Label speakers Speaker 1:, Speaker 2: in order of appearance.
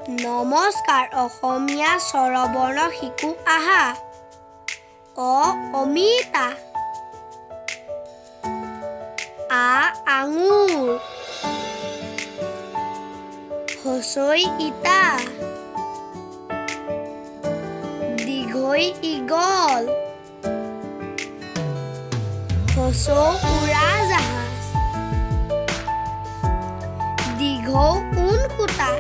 Speaker 1: নমস্কাৰ অসমীয়া স্বৰবৰ্ণ শিকো আহা অমিতা আঙুৰ হচৈ ইটা দীঘৈ ঈগল হচৌ উৰাজাহাজ দীঘৌ ঊণ সূতা